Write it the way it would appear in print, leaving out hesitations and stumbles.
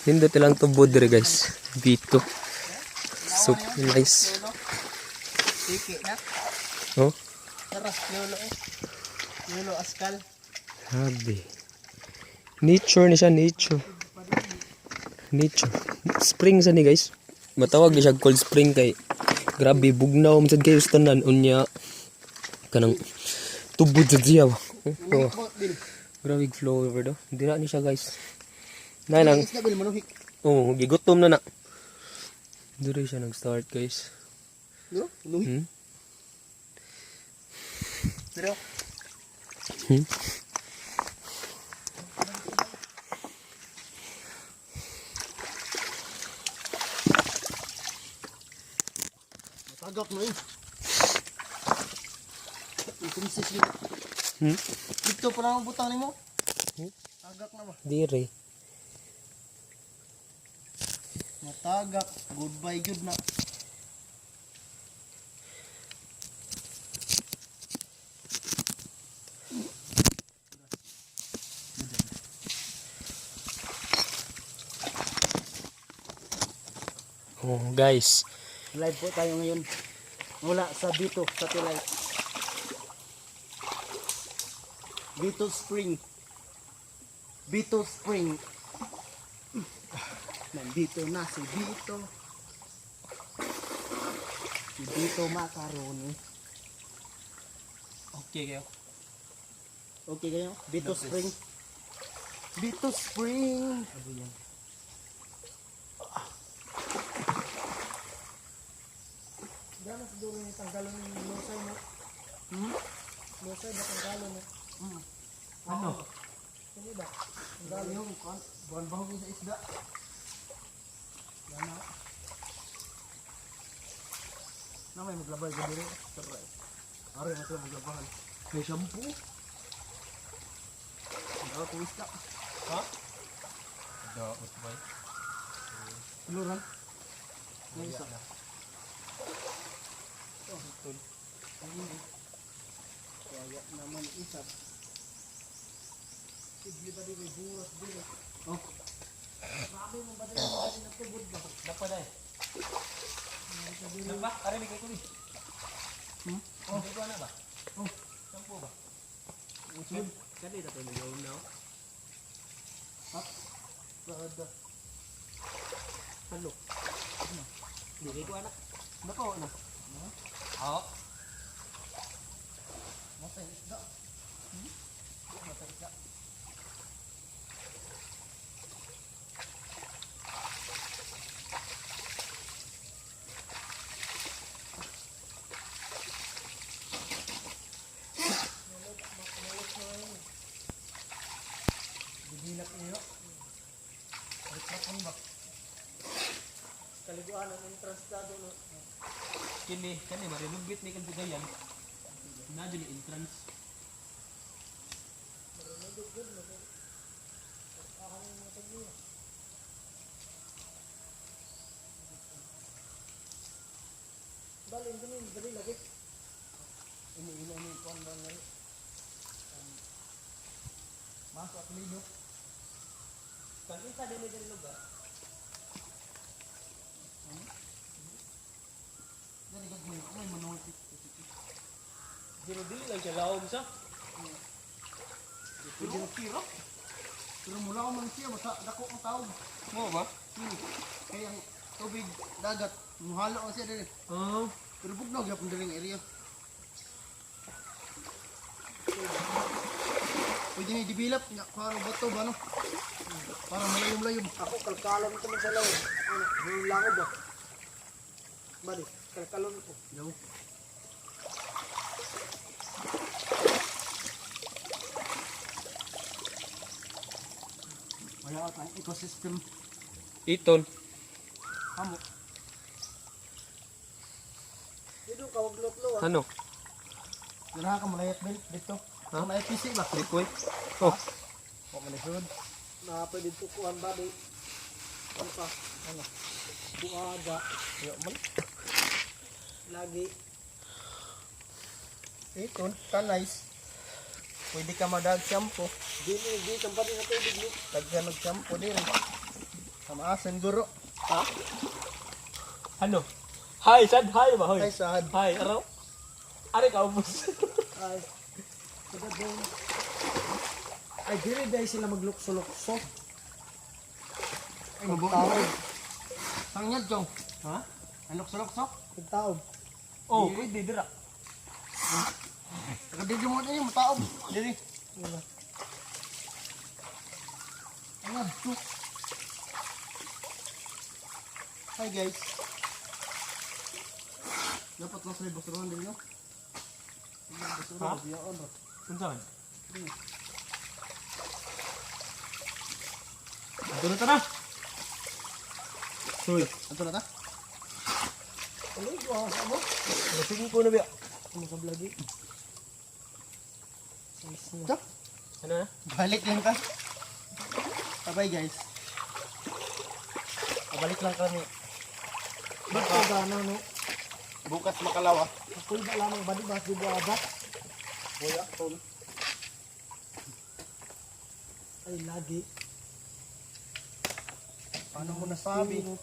Nindot lang tubod dire guys. Bito. Super nice. Tiki na. Oh, Taras, lolo eh. Lolo askal. sabi. Nature ni siya, nature. Nature. Spring sa ni guys. Matawag ni siya cold spring kay grabe bugnaw man sad kayo sa tanan unya kanang tubod sa diya. Oh, grabe flow over do. Dira ni siya guys. Na lang. Isda bil manuhik. Oh, gigutom na na. Dira siya nag-start guys. No? Manuhik. Hmm? Pero Hmm? matagap na eh. Ikumsis yun. Hmm? Dito pa lang ang butang ni mo. Hmm? Tagak na ba? Dire. Matagak. Goodbye good na. Oh, guys. Live po tayo ngayon. Mula sa Bito Satellite. Bito Spring. Bito Spring. Nandito na si Bito. Si Bito Macaroni. Okay kayo. Okay kayo? Bito Spring. Bito Spring. Gano'n siguro yung tanggalon ng losay mo? Losay ba tanggalon mo? Ano? Hindi ba? Tanggalon yung buwan bahog sa isda. Yan na. Na may maglabay ka dito. Taray. Aray na ito maglabahan. May shampoo. Ang ko isda. Ha? Daot ba? Luran. May isa. Kaya naman isa. Sigli ba di may buras din? Oh. Grabe mo ba din ng tubod ba? Dapat dai. Napa? Are mi kay kuwi. Oh, ito na ba? Oh, Sampo ba? usod. Kani ta tayo ngayon now. Ha? Kada. Hello. Dili ko anak. Nako na. Oo. Matay isda. Matay isda. Bibilak niyo. Pagkakan ba? Kaliguan ang entrance dado no. Kani marilugit ni kan Cagayan. Na dili entrance. Balik dun dali lagi. Ini kuan ba ngali. Masuk at lido. Kan isa dili lugar. Dari gagmay ay manultik. Dili lang siya laog sa. Pero tiro. Pero mula ko man siya masa dako ang tawag. Mo ba? Kaya ang tubig dagat muhalo ang siya dili. Oh. Pero bugnaw gyapon diri nga area. Pwede ni develop nga para bato ba no? Para malayom-layom. Ako kalkalon ko man sa law. Ano, lango ba? Bali, kalkalon ko. No. Wala ka ecosystem. Iton. Amo. Dito ka wag lotlo ah. Ano? Dira ka malayat bil dito. Ha? Malayat PC ba? Liquid. Oh. O malayod. Na pwede tukuan ba di? Ano ka? Ano? Buaga. Yo man. Lagi. Ikon, nice. Pwede ka madag shampoo. Di sampa din na tubig ni. Daghan og shampoo din. Kamaasan guro. Ha? Ano? Hi, sad hi ba? Hoy. Ay sad. Hi, araw. Ari ka ubos. Ay. Kada doon. Ay dili dahil sila maglukso-lukso. Ay magtaog. Sangyad jong. Ha? Ay lukso-lukso. Magtaog. Oh, pwede dira. Kadidi mo na yung mataog. Dili. Ano? Hi guys. Dapat mas may basuran din no? Ha? Unsan? Ato na tara. Hoy, Ato na ta? Ay, mo? sige ko na ba? Ano ka vlog eh? Stop. Ano na? Balik lang ka. Bye guys. Balik lang kami. Baka gana no? Bukas makalawa. Ako'y ba lamang ba di ba? Di ba ba? Kuya, tol. Ay lagi. Paano mo nasabi? Sinot.